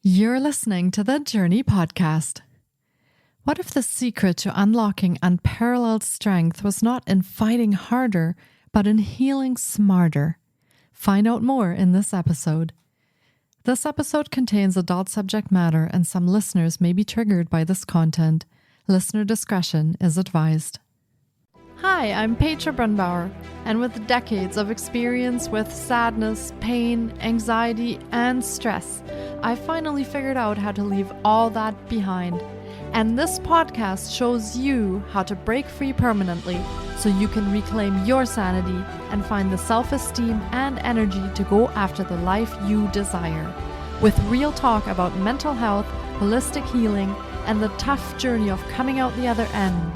You're listening to the Journey Podcast. What if the secret to unlocking unparalleled strength was not in fighting harder, but in healing smarter? Find out more in this episode. This episode contains adult subject matter, and some listeners may be triggered by this content. Listener discretion is advised. Hi, I'm Petra Brunbauer, and with decades of experience with sadness, pain, anxiety, and stress, I finally figured out how to leave all that behind. And this podcast shows you how to break free permanently so you can reclaim your sanity and find the self-esteem and energy to go after the life you desire. With real talk about mental health, holistic healing, and the tough journey of coming out the other end.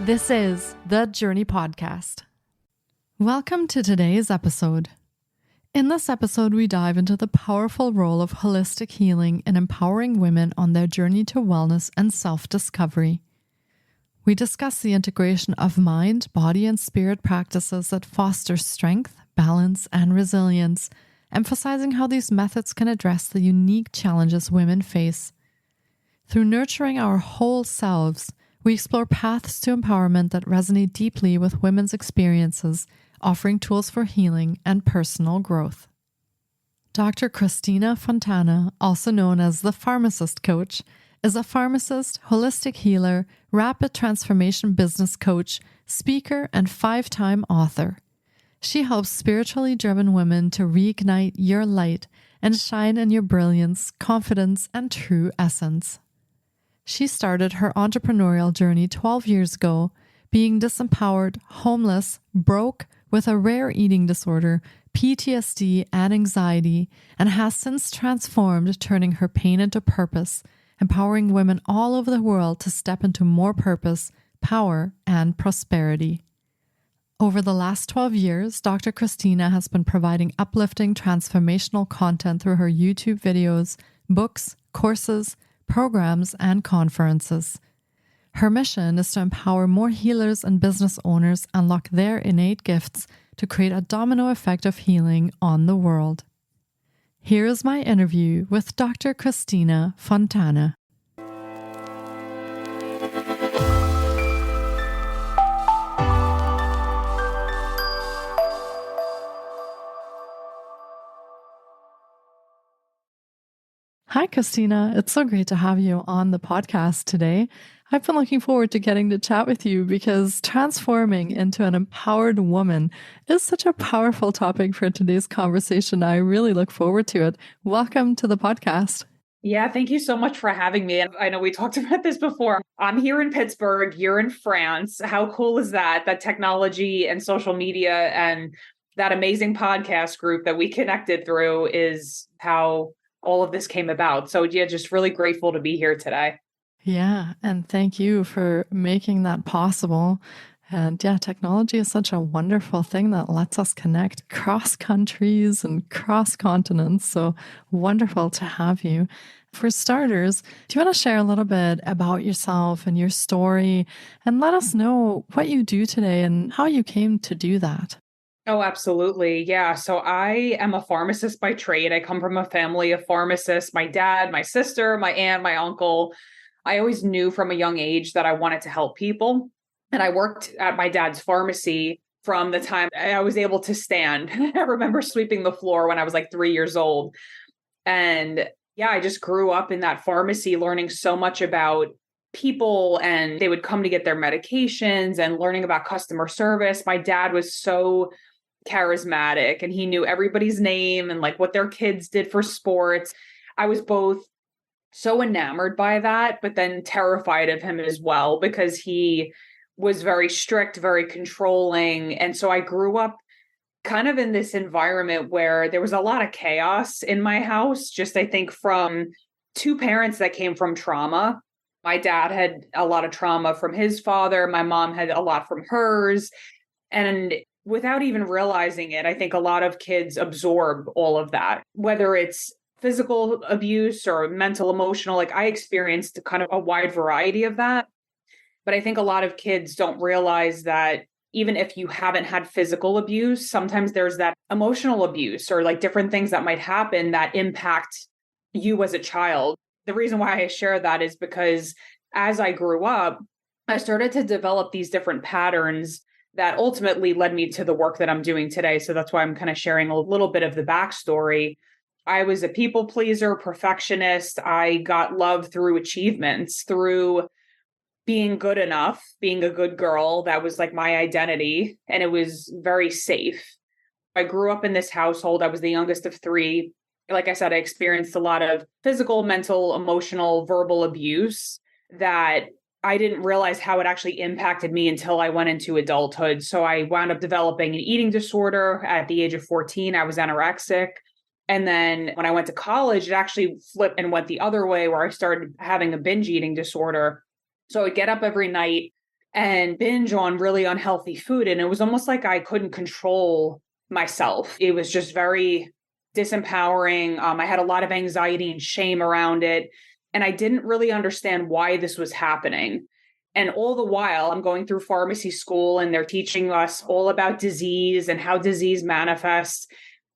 This is the Journey Podcast. Welcome to today's episode. In this episode, we dive into the powerful role of holistic healing in empowering women on their journey to wellness and self-discovery. We discuss the integration of mind, body, and spirit practices that foster strength, balance, and resilience, emphasizing how these methods can address the unique challenges women face. Through nurturing our whole selves, we explore paths to empowerment that resonate deeply with women's experiences, offering tools for healing and personal growth. Dr. Christina Fontana, also known as the Pharmacist Coach, is a pharmacist, holistic healer, rapid transformation business coach, speaker, and 5-time author. She helps spiritually driven women to reignite your light and shine in your brilliance, confidence, and true essence. She started her entrepreneurial journey 12 years ago, being disempowered, homeless, broke, with a rare eating disorder, PTSD, and anxiety, and has since transformed, turning her pain into purpose, empowering women all over the world to step into more purpose, power, and prosperity. Over the last 12 years, Dr. Christina has been providing uplifting transformational content through her YouTube videos, books, courses, programs, and conferences. Her mission is to empower more healers and business owners unlock their innate gifts to create a domino effect of healing on the world. Here is my interview with Dr. Christina Fontana. Hi, Christina. It's so great to have you on the podcast today. I've been looking forward to getting to chat with you because transforming into an empowered woman is such a powerful topic for today's conversation. I really look forward to it. Welcome to the podcast. Yeah, thank you so much for having me. And I know we talked about this before. I'm here in Pittsburgh, you're in France. How cool is that? That technology and social media and that amazing podcast group that we connected through is how all of this came about. So yeah, just really grateful to be here today. Yeah, and thank you for making that possible. And yeah, technology is such a wonderful thing that lets us connect cross countries and cross continents. So wonderful to have you. For starters, do you want to share a little bit about yourself and your story and let us know what you do today and how you came to do that? Oh, absolutely. Yeah. So I am a pharmacist by trade. I come from a family of pharmacists. My dad, my sister, my aunt, my uncle. I always knew from a young age that I wanted to help people. And I worked at my dad's pharmacy from the time I was able to stand. I remember sweeping the floor when I was like 3 years old. And yeah, I just grew up in that pharmacy, learning so much about people, and they would come to get their medications and learning about customer service. My dad was so charismatic and he knew everybody's name and like what their kids did for sports. I was both so enamored by that, but then terrified of him as well because he was very strict, very controlling. And so I grew up kind of in this environment where there was a lot of chaos in my house, just I think from two parents that came from trauma. My dad had a lot of trauma from his father. My mom had a lot from hers. And without even realizing it, I think a lot of kids absorb all of that, whether it's physical abuse or mental, emotional. Like I experienced kind of a wide variety of that. But I think a lot of kids don't realize that even if you haven't had physical abuse, sometimes there's that emotional abuse or like different things that might happen that impact you as a child. The reason why I share that is because as I grew up, I started to develop these different patterns that ultimately led me to the work that I'm doing today. So that's why I'm kind of sharing a little bit of the backstory. I was a people pleaser, perfectionist. I got love through achievements, through being good enough, being a good girl. That was like my identity. And it was very safe. I grew up in this household. I was the youngest of three. Like I said, I experienced a lot of physical, mental, emotional, verbal abuse that I didn't realize how it actually impacted me until I went into adulthood. So I wound up developing an eating disorder at the age of 14. I was anorexic. And then when I went to college, it actually flipped and went the other way where I started having a binge eating disorder. So I would get up every night and binge on really unhealthy food. And it was almost like I couldn't control myself. It was just very disempowering. I had a lot of anxiety and shame around it. And I didn't really understand why this was happening. And all the while, I'm going through pharmacy school and they're teaching us all about disease and how disease manifests,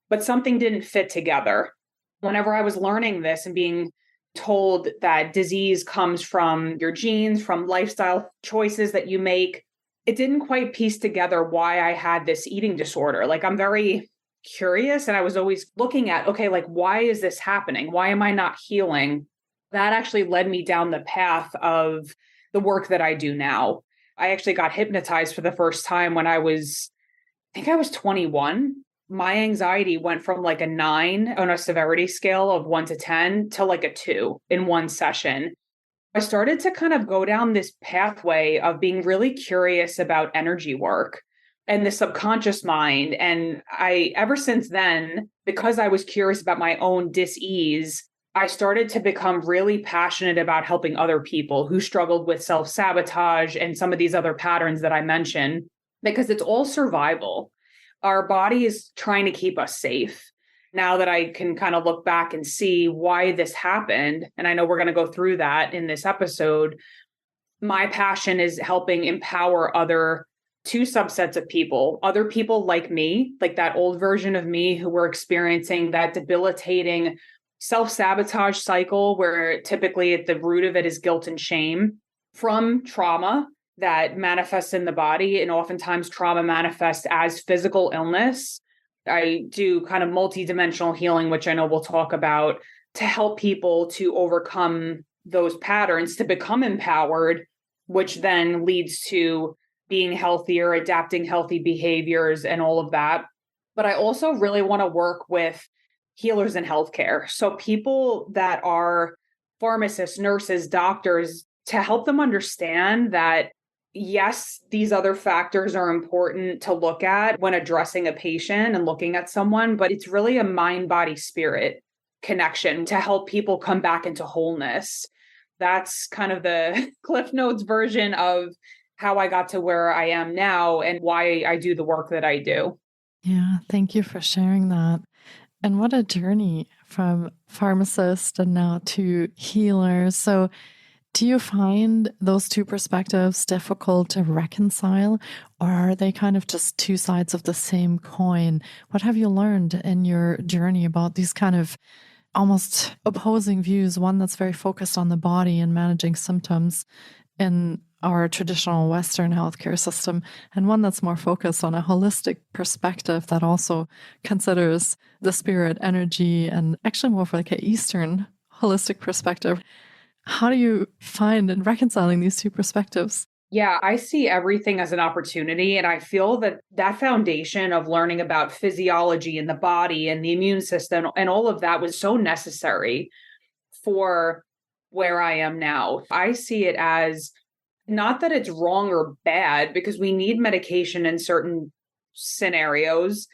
but something didn't fit together. Whenever I was learning this and being told that disease comes from your genes, from lifestyle choices that you make, it didn't quite piece together why I had this eating disorder. Like, I'm very curious and I was always looking at, okay, like, why is this happening? Why am I not healing? That actually led me down the path of the work that I do now. I actually got hypnotized for the first time when I think I was 21. My anxiety went from like a 9 on a severity scale of 1 to 10 to like a 2 in one session. I started to kind of go down this pathway of being really curious about energy work and the subconscious mind. And ever since then, because I was curious about my own dis-ease, I started to become really passionate about helping other people who struggled with self-sabotage and some of these other patterns that I mentioned, because it's all survival. Our body is trying to keep us safe. Now that I can kind of look back and see why this happened, and I know we're going to go through that in this episode, my passion is helping empower two subsets of people, other people like me, like that old version of me who were experiencing that debilitating self-sabotage cycle where typically at the root of it is guilt and shame from trauma that manifests in the body. And oftentimes trauma manifests as physical illness. I do kind of multidimensional healing, which I know we'll talk about, to help people to overcome those patterns, to become empowered, which then leads to being healthier, adapting healthy behaviors and all of that. But I also really want to work with healers in healthcare. So people that are pharmacists, nurses, doctors, to help them understand that, yes, these other factors are important to look at when addressing a patient and looking at someone, but it's really a mind, body, spirit connection to help people come back into wholeness. That's kind of the Cliff Notes version of how I got to where I am now and why I do the work that I do. Yeah, thank you for sharing that. And what a journey from pharmacist and now to healer. So do you find those two perspectives difficult to reconcile, or are they kind of just two sides of the same coin? What have you learned in your journey about these kind of almost opposing views? One that's very focused on the body and managing symptoms in our traditional Western healthcare system, and one that's more focused on a holistic perspective that also considers the spirit, energy, and actually more for like an Eastern holistic perspective. How do you find in reconciling these two perspectives? Yeah, I see everything as an opportunity. And I feel that that foundation of learning about physiology and the body and the immune system and all of that was so necessary for where I am now. I see it as not that it's wrong or bad, because we need medication in certain scenarios.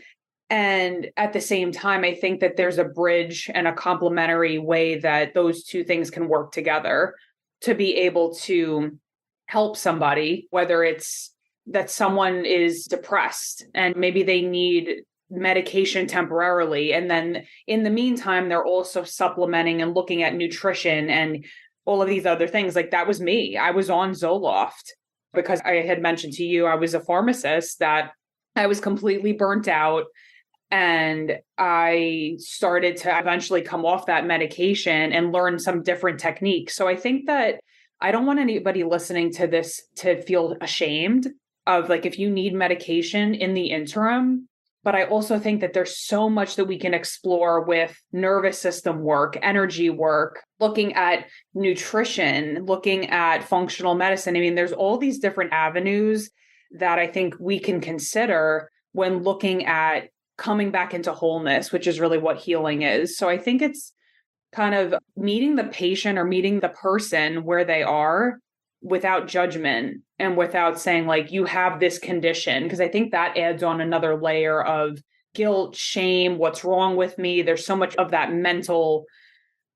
And at the same time, I think that there's a bridge and a complementary way that those two things can work together to be able to help somebody, whether it's that someone is depressed and maybe they need medication temporarily. And then in the meantime, they're also supplementing and looking at nutrition and all of these other things. Like that was me. I was on Zoloft because I had mentioned to you, I was a pharmacist, that I was completely burnt out. And I started to eventually come off that medication and learn some different techniques. So I think that I don't want anybody listening to this to feel ashamed of like if you need medication in the interim. But I also think that there's so much that we can explore with nervous system work, energy work, looking at nutrition, looking at functional medicine. I mean, there's all these different avenues that I think we can consider when looking at coming back into wholeness, which is really what healing is. So I think it's kind of meeting the patient or meeting the person where they are without judgment and without saying like, you have this condition. Because I think that adds on another layer of guilt, shame, what's wrong with me. There's so much of that mental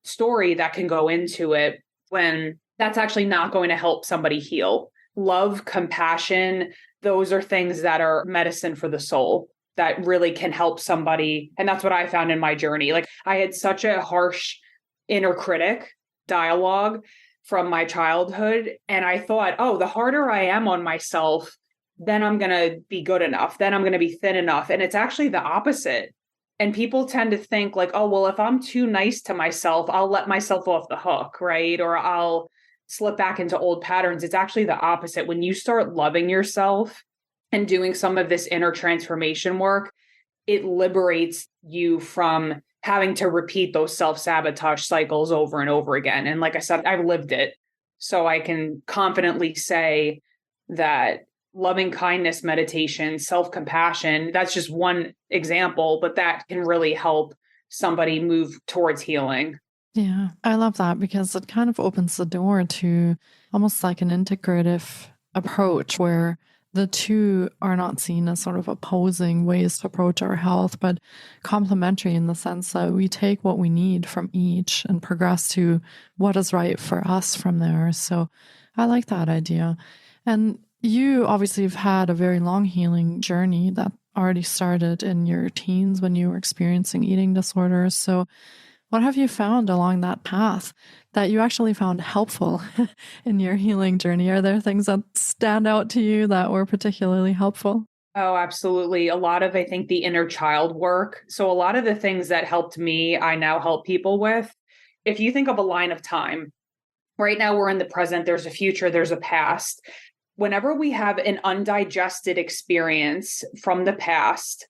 story that can go into it when that's actually not going to help somebody heal. Love, compassion, those are things that are medicine for the soul that really can help somebody. And that's what I found in my journey. Like I had such a harsh inner critic dialogue from my childhood. And I thought, oh, the harder I am on myself, then I'm going to be good enough. Then I'm going to be thin enough. And it's actually the opposite. And people tend to think like, oh, well, if I'm too nice to myself, I'll let myself off the hook, right? Or I'll slip back into old patterns. It's actually the opposite. When you start loving yourself and doing some of this inner transformation work, it liberates you from having to repeat those self-sabotage cycles over and over again. And like I said, I've lived it. So I can confidently say that loving kindness meditation, self-compassion, that's just one example, but that can really help somebody move towards healing. Yeah, I love that because it kind of opens the door to almost like an integrative approach where the two are not seen as sort of opposing ways to approach our health, but complementary in the sense that we take what we need from each and progress to what is right for us from there. So I like that idea. And you obviously have had a very long healing journey that already started in your teens when you were experiencing eating disorders. So what have you found along that path that you actually found helpful in your healing journey? Are there things that stand out to you that were particularly helpful? Oh, absolutely. A lot of, I think, the inner child work. So a lot of the things that helped me, I now help people with. If you think of a line of time, right now we're in the present, there's a future, there's a past. Whenever we have an undigested experience from the past,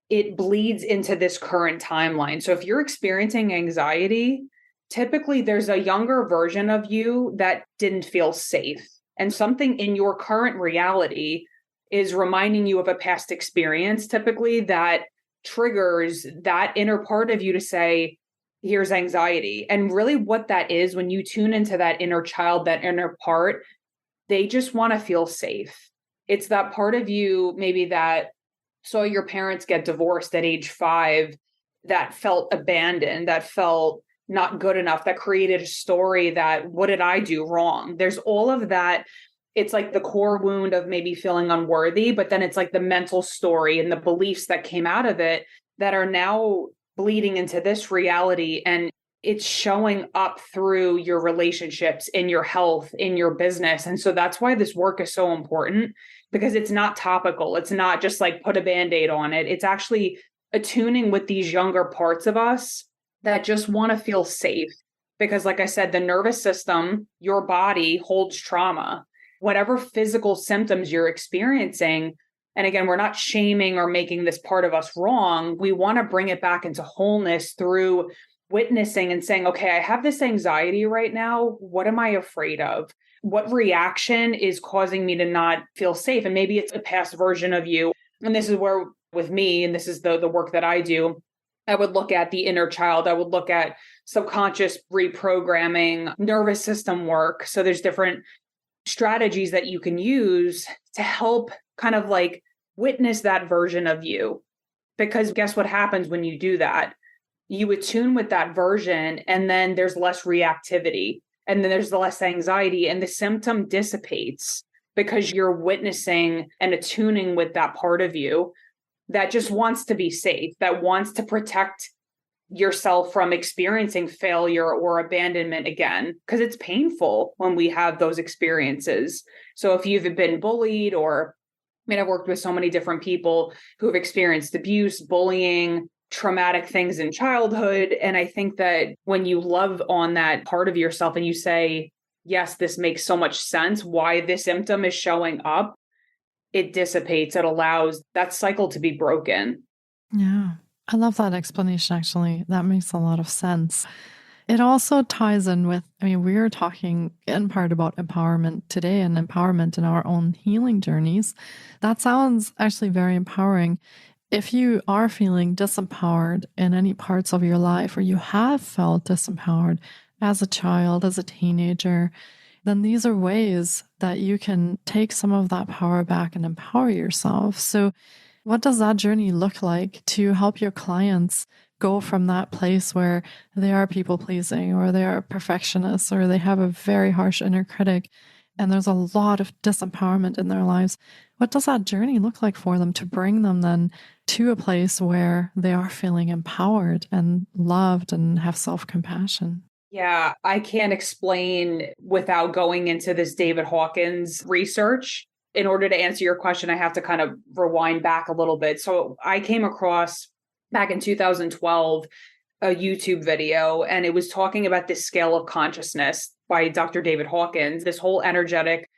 it bleeds into this current timeline. So if you're experiencing anxiety, typically there's a younger version of you that didn't feel safe. And something in your current reality is reminding you of a past experience, typically that triggers that inner part of you to say, here's anxiety. And really what that is, when you tune into that inner child, that inner part, they just want to feel safe. It's that part of you, maybe that saw your parents get divorced at age 5, that felt abandoned, that felt not good enough, that created a story that, what did I do wrong? There's all of that. It's like the core wound of maybe feeling unworthy, but then it's like the mental story and the beliefs that came out of it that are now bleeding into this reality. And it's showing up through your relationships, in your health, in your business. And so that's why this work is so important, because it's not topical. It's not just like put a Band-Aid on it. It's actually attuning with these younger parts of us that just want to feel safe. Because like I said, the nervous system, your body holds trauma. Whatever physical symptoms you're experiencing, and again, we're not shaming or making this part of us wrong. We want to bring it back into wholeness through witnessing and saying, okay, I have this anxiety right now. What am I afraid of? What reaction is causing me to not feel safe? And maybe it's a past version of you. And this is where with me, and this is the work that I do, I would look at the inner child. I would look at subconscious reprogramming, nervous system work. So there's different strategies that you can use to help kind of like witness that version of you. Because guess what happens when you do that? You attune with that version, and then there's less reactivity, and then there's less anxiety, and the symptom dissipates because you're witnessing and attuning with that part of you that just wants to be safe, that wants to protect yourself from experiencing failure or abandonment again, because it's painful when we have those experiences. So if you've been bullied or mean, I've worked with so many different people who have experienced abuse, bullying, traumatic things in childhood. And I think that when you love on that part of yourself and you say, yes, this makes so much sense, why this symptom is showing up, it dissipates. It allows that cycle to be broken. Yeah. I love that explanation, actually. That makes a lot of sense. It also ties in with, we're talking in part about empowerment today and empowerment in our own healing journeys. That sounds actually very empowering. If you are feeling disempowered in any parts of your life, or you have felt disempowered as a child, as a teenager, then these are ways that you can take some of that power back and empower yourself. So, what does that journey look like to help your clients go from that place where they are people pleasing, or they are perfectionists, or they have a very harsh inner critic, and there's a lot of disempowerment in their lives? What does that journey look like for them to bring them then to a place where they are feeling empowered and loved and have self-compassion? Yeah, I can't explain without going into this David Hawkins research. In order to answer your question, I have to kind of rewind back a little bit. So I came across back in 2012 a YouTube video, and it was talking about this scale of consciousness by Dr. David Hawkins, this whole energetic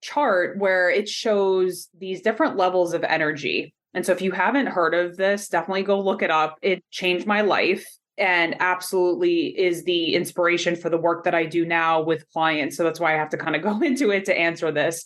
chart where it shows these different levels of energy. And so if you haven't heard of this, definitely go look it up. It changed my life and absolutely is the inspiration for the work that I do now with clients. So that's why I have to kind of go into it to answer this.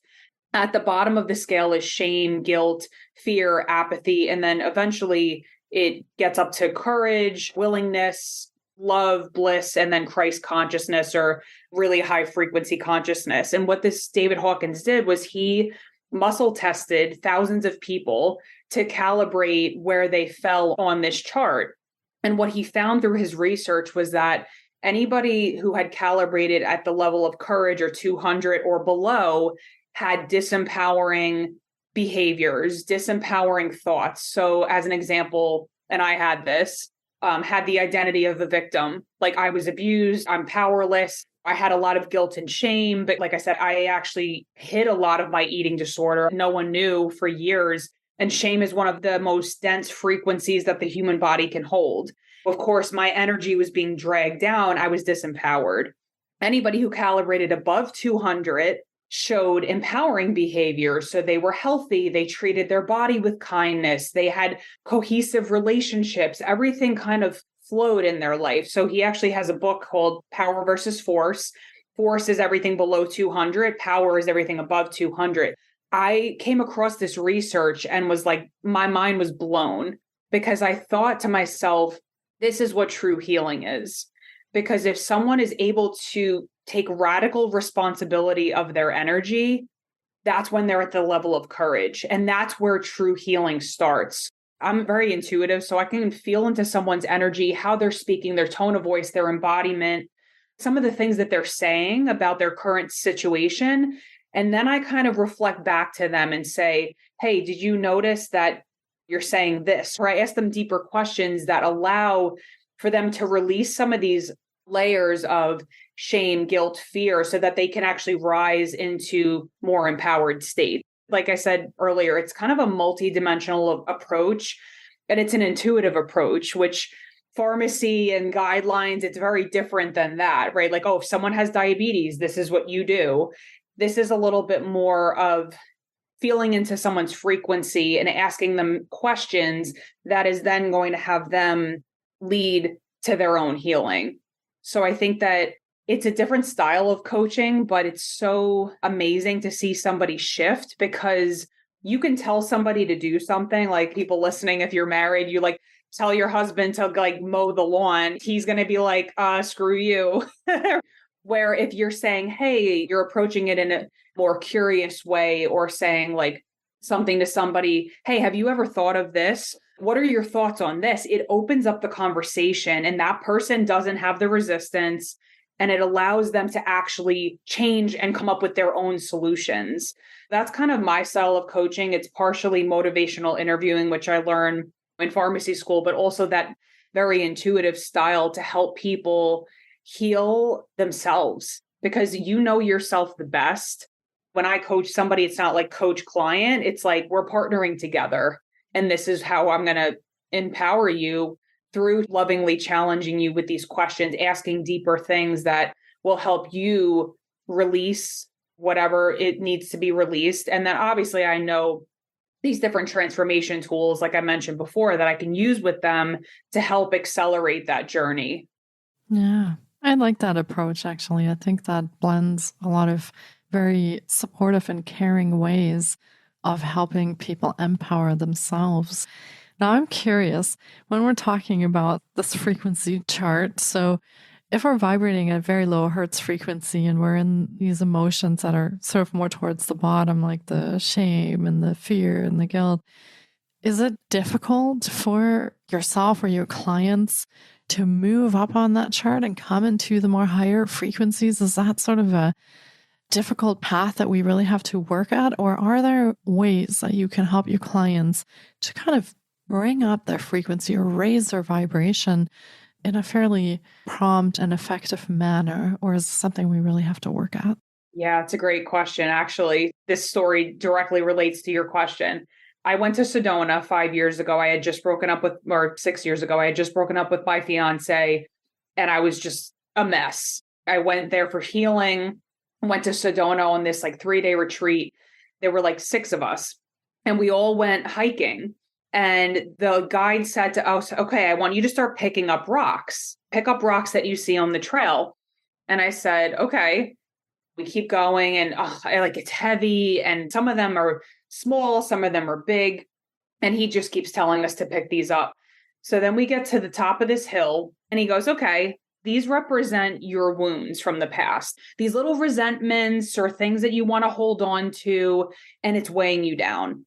At the bottom of the scale is shame, guilt, fear, apathy, and then eventually it gets up to courage, willingness, love, bliss, and then Christ consciousness, or really high frequency consciousness. And what this David Hawkins did was he muscle tested thousands of people to calibrate where they fell on this chart. And what he found through his research was that anybody who had calibrated at the level of courage or 200 or below had disempowering behaviors, disempowering thoughts. So as an example, and I had this, had the identity of the victim. Like, I was abused, I'm powerless. I had a lot of guilt and shame. But like I said, I actually hid a lot of my eating disorder. No one knew for years. And shame is one of the most dense frequencies that the human body can hold. Of course, my energy was being dragged down. I was disempowered. Anybody who calibrated above 200 showed empowering behavior. So they were healthy. They treated their body with kindness. They had cohesive relationships. Everything kind of flowed in their life. So he actually has a book called Power versus Force. Force is everything below 200. Power is everything above 200. I came across this research and was like, my mind was blown, because I thought to myself, this is what true healing is. Because if someone is able to take radical responsibility of their energy, that's when they're at the level of courage. And that's where true healing starts. I'm very intuitive, so I can feel into someone's energy, how they're speaking, their tone of voice, their embodiment, some of the things that they're saying about their current situation. And then I kind of reflect back to them and say, hey, did you notice that you're saying this? Or I ask them deeper questions that allow for them to release some of these layers of shame, guilt, fear, so that they can actually rise into more empowered state. Like I said earlier, it's kind of a multidimensional approach, and it's an intuitive approach, which pharmacy and guidelines, it's very different than that, right? Like, oh, if someone has diabetes, this is what you do. This is a little bit more of feeling into someone's frequency and asking them questions that is then going to have them lead to their own healing. So I think that it's a different style of coaching, but it's so amazing to see somebody shift, because you can tell somebody to do something. Like, people listening, if you're married, you like tell your husband to like mow the lawn. He's going to be like, screw you. Where if you're saying, hey, you're approaching it in a more curious way, or saying like something to somebody, hey, have you ever thought of this? What are your thoughts on this? It opens up the conversation, and that person doesn't have the resistance, and it allows them to actually change and come up with their own solutions. That's kind of my style of coaching. It's partially motivational interviewing, which I learned in pharmacy school, but also that very intuitive style to help people heal themselves, because you know yourself the best. When I coach somebody, it's not like coach client. It's like we're partnering together. And this is how I'm going to empower you through lovingly challenging you with these questions, asking deeper things that will help you release whatever it needs to be released. And then obviously I know these different transformation tools, like I mentioned before, that I can use with them to help accelerate that journey. Yeah, I like that approach, actually. I think that blends a lot of very supportive and caring ways of helping people empower themselves. Now, I'm curious when we're talking about this frequency chart. So, if we're vibrating at very low hertz frequency and we're in these emotions that are sort of more towards the bottom, like the shame and the fear and the guilt, is it difficult for yourself or your clients to move up on that chart and come into the more higher frequencies? Is that sort of a difficult path that we really have to work at? Or are there ways that you can help your clients to kind of bring up their frequency or raise their vibration in a fairly prompt and effective manner? Or is it something we really have to work at? Yeah, it's a great question. Actually, this story directly relates to your question. I went to Sedona 5 years ago. I had just broken up with, or 6 years ago, I had just broken up with my fiance, and I was just a mess. I went there for healing, went to Sedona on this like 3-day retreat. There were like 6 of us, and we all went hiking. And the guide said to us, okay, I want you to start picking up rocks. Pick up rocks that you see on the trail. And I said, okay. We keep going, and it's heavy, and some of them are small, some of them are big. And he just keeps telling us to pick these up. So then we get to the top of this hill, and he goes, okay, these represent your wounds from the past, these little resentments or things that you want to hold on to, and it's weighing you down.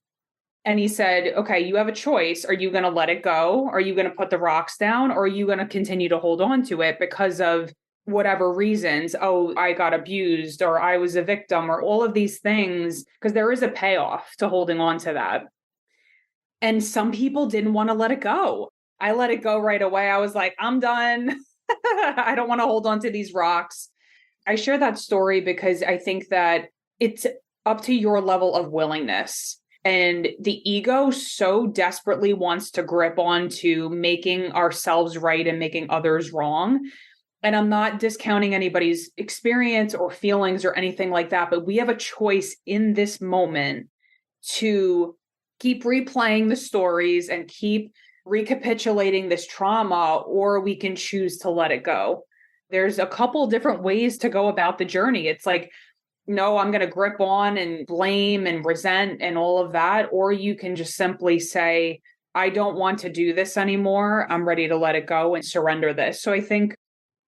And he said, okay, you have a choice. Are you going to let it go? Are you going to put the rocks down? Or are you going to continue to hold on to it because of whatever reasons? Oh, I got abused, or I was a victim, or all of these things, because there is a payoff to holding on to that. And some people didn't want to let it go. I let it go right away. I was like, I'm done. I don't want to hold on to these rocks. I share that story because I think that it's up to your level of willingness. And the ego so desperately wants to grip onto making ourselves right and making others wrong. And I'm not discounting anybody's experience or feelings or anything like that, but we have a choice in this moment to keep replaying the stories and keep recapitulating this trauma, or we can choose to let it go. There's a couple different ways to go about the journey. It's like, no, I'm going to grip on and blame and resent and all of that. Or you can just simply say, I don't want to do this anymore. I'm ready to let it go and surrender this. So I think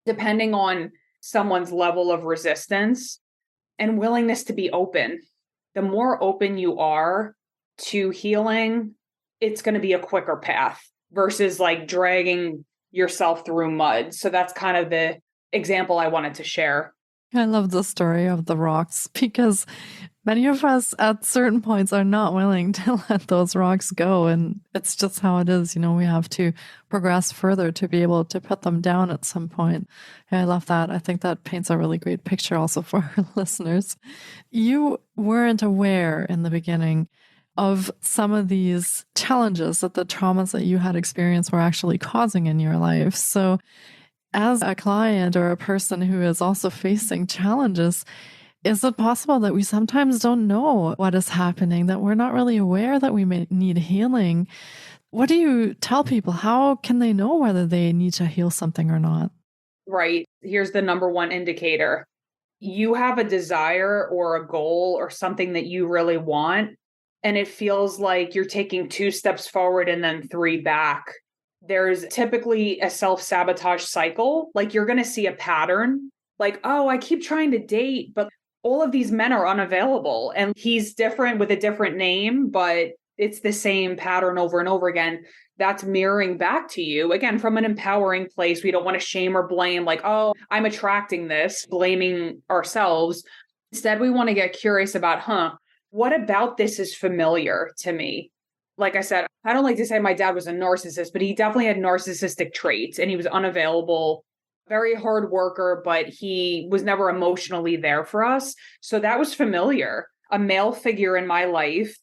depending on someone's level of resistance and willingness to be open, the more open you are to healing, it's going to be a quicker path versus like dragging yourself through mud. So that's kind of the example I wanted to share. I love the story of the rocks because many of us at certain points are not willing to let those rocks go. And it's just how it is. You know, we have to progress further to be able to put them down at some point. I love that. I think that paints a really great picture also for our listeners. You weren't aware in the beginning of some of these challenges that the traumas that you had experienced were actually causing in your life. So as a client or a person who is also facing challenges, is it possible that we sometimes don't know what is happening, that we're not really aware that we may need healing? What do you tell people? How can they know whether they need to heal something or not? Right. Here's the number one indicator. You have a desire or a goal or something that you really want, and it feels like you're taking 2 steps forward and then 3 back. There's typically a self-sabotage cycle. Like you're going to see a pattern like, oh, I keep trying to date, but all of these men are unavailable and he's different with a different name, but it's the same pattern over and over again. That's mirroring back to you again from an empowering place. We don't want to shame or blame like, oh, I'm attracting this, blaming ourselves. Instead, we want to get curious about, what about this is familiar to me? Like I said, I don't like to say my dad was a narcissist, but he definitely had narcissistic traits and he was unavailable very hard worker, but he was never emotionally there for us. So that was familiar. A male figure in my life,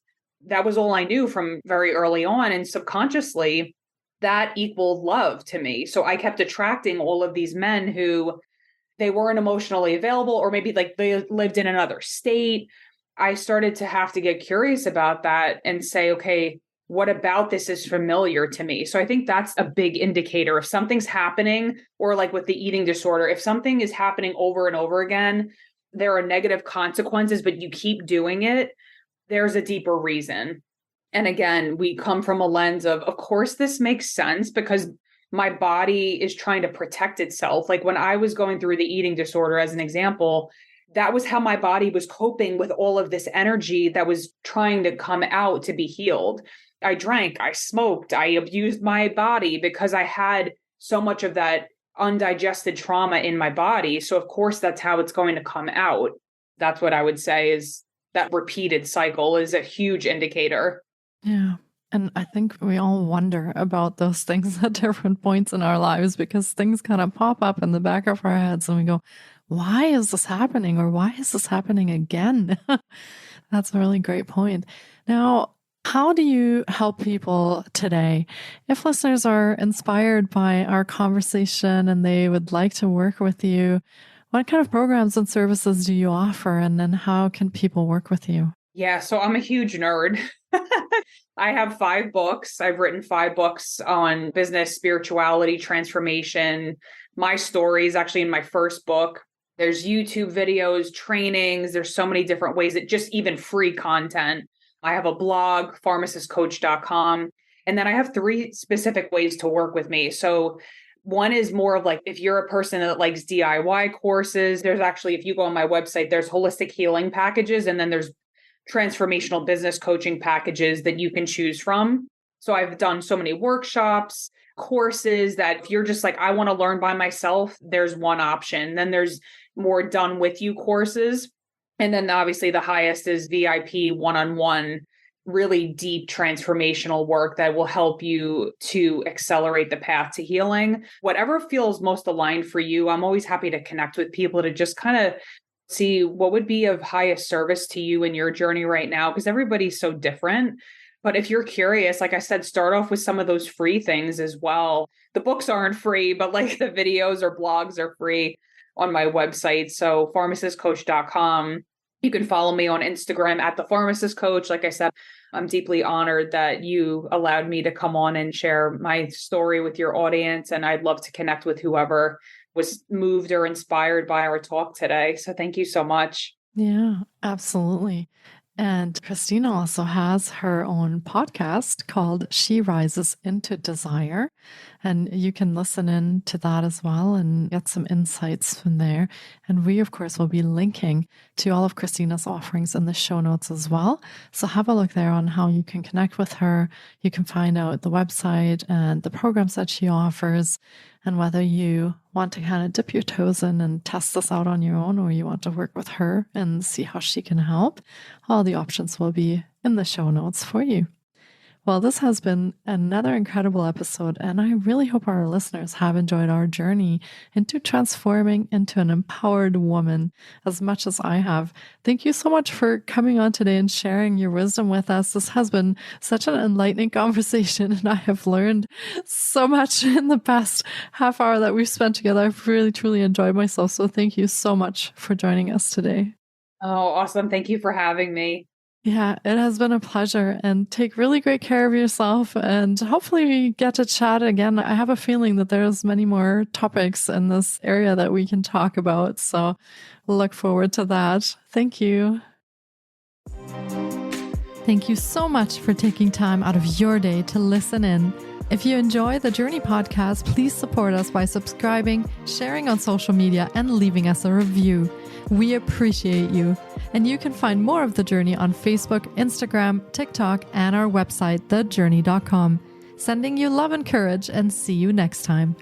that was all I knew from very early on. And subconsciously, that equaled love to me. So I kept attracting all of these men who they weren't emotionally available, or maybe like they lived in another state. I started to have to get curious about that and say, okay, what about this is familiar to me? So I think that's a big indicator. If something's happening, or like with the eating disorder, if something is happening over and over again, there are negative consequences, but you keep doing it, there's a deeper reason. And again, we come from a lens of course, this makes sense because my body is trying to protect itself. Like when I was going through the eating disorder, as an example, that was how my body was coping with all of this energy that was trying to come out to be healed. I drank, I smoked, I abused my body because I had so much of that undigested trauma in my body. So of course, that's how it's going to come out. That's what I would say is that repeated cycle is a huge indicator. Yeah. And I think we all wonder about those things at different points in our lives because things kind of pop up in the back of our heads and we go, why is this happening? Or why is this happening again? That's a really great point. Now, how do you help people today? If listeners are inspired by our conversation and they would like to work with you, what kind of programs and services do you offer? And then how can people work with you? Yeah, so I'm a huge nerd. I have 5 books. I've written 5 books on business, spirituality, transformation. My story is actually in my first book. There's YouTube videos, trainings. There's so many different ways that just even free content. I have a blog, pharmacistcoach.com. And then I have 3 specific ways to work with me. So one is more of like, if you're a person that likes DIY courses, there's actually, if you go on my website, there's holistic healing packages, and then there's transformational business coaching packages that you can choose from. So I've done so many workshops, courses that if you're just like, I want to learn by myself, there's one option. Then there's more done with you courses. And then obviously the highest is VIP one-on-one, really deep transformational work that will help you to accelerate the path to healing. Whatever feels most aligned for you, I'm always happy to connect with people to just kind of see what would be of highest service to you in your journey right now, because everybody's so different. But if you're curious, like I said, start off with some of those free things as well. The books aren't free, but like the videos or blogs are free on my website. So pharmacistcoach.com. You can follow me on Instagram at the Pharmacist Coach. Like I said, I'm deeply honored that you allowed me to come on and share my story with your audience. And I'd love to connect with whoever was moved or inspired by our talk today. So thank you so much. Yeah, absolutely. And Christina also has her own podcast called She Rises into Desire. And you can listen in to that as well and get some insights from there. And we, of course, will be linking to all of Christina's offerings in the show notes as well. So have a look there on how you can connect with her. You can find out the website and the programs that she offers, and whether you want to kind of dip your toes in and test this out on your own, or you want to work with her and see how she can help. All the options will be in the show notes for you. Well, this has been another incredible episode, and I really hope our listeners have enjoyed our journey into transforming into an empowered woman as much as I have. Thank you so much for coming on today and sharing your wisdom with us. This has been such an enlightening conversation, and I have learned so much in the past half hour that we've spent together. I've really, truly enjoyed myself. So thank you so much for joining us today. Oh, awesome. Thank you for having me. Yeah, it has been a pleasure, and take really great care of yourself, and hopefully we get to chat again. I have a feeling that there's many more topics in this area that we can talk about. So look forward to that. Thank you. Thank you so much for taking time out of your day to listen in. If you enjoy the Journey podcast, please support us by subscribing, sharing on social media, and leaving us a review. We appreciate you. And you can find more of The Journey on Facebook, Instagram, TikTok, and our website, thejourney.com. Sending you love and courage, and see you next time.